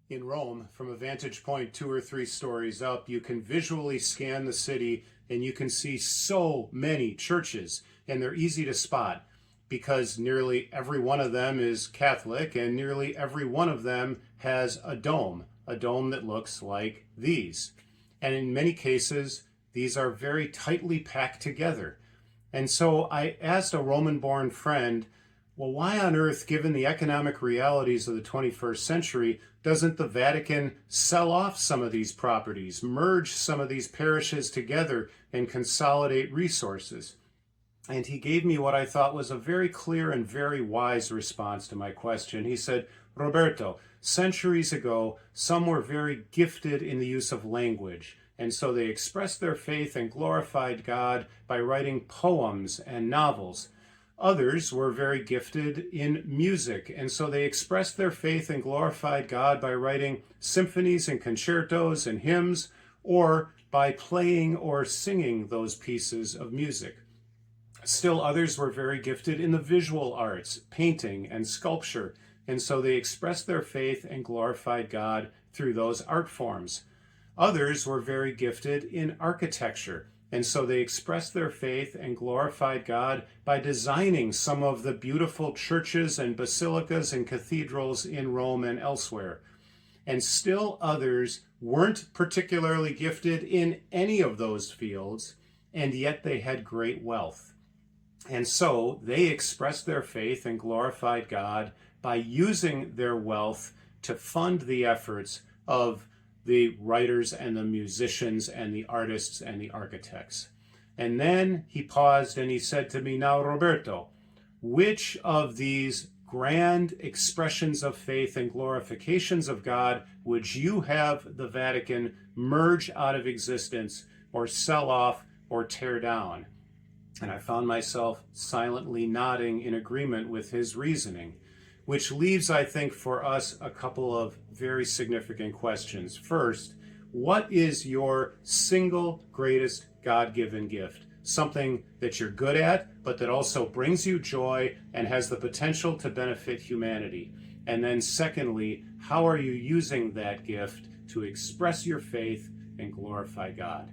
In Rome, from a vantage point 2 or 3 stories up, you can visually scan the city and you can see so many churches, and they're easy to spot because nearly every one of them is Catholic and nearly every one of them has a dome that looks like these. And in many cases, these are very tightly packed together. And so I asked a Roman-born friend, well, why on earth, given the economic realities of the 21st century, doesn't the Vatican sell off some of these properties, merge some of these parishes together, and consolidate resources? And he gave me what I thought was a very clear and very wise response to my question. He said, Roberto, centuries ago, some were very gifted in the use of language, and so they expressed their faith and glorified God by writing poems and novels. Others were very gifted in music, and so they expressed their faith and glorified God by writing symphonies and concertos and hymns, or by playing or singing those pieces of music. Still others were very gifted in the visual arts, painting and sculpture, and so they expressed their faith and glorified God through those art forms. Others were very gifted in architecture, and so they expressed their faith and glorified God by designing some of the beautiful churches and basilicas and cathedrals in Rome and elsewhere. And still others weren't particularly gifted in any of those fields, and yet they had great wealth. And so they expressed their faith and glorified God by using their wealth to fund the efforts of the writers and the musicians and the artists and the architects. And then he paused and he said to me, now, Roberto, which of these grand expressions of faith and glorifications of God would you have the Vatican merge out of existence or sell off or tear down? And I found myself silently nodding in agreement with his reasoning, which leaves, I think, for us a couple of very significant questions. First, what is your single greatest God-given gift? Something that you're good at, but that also brings you joy and has the potential to benefit humanity. And then secondly, how are you using that gift to express your faith and glorify God?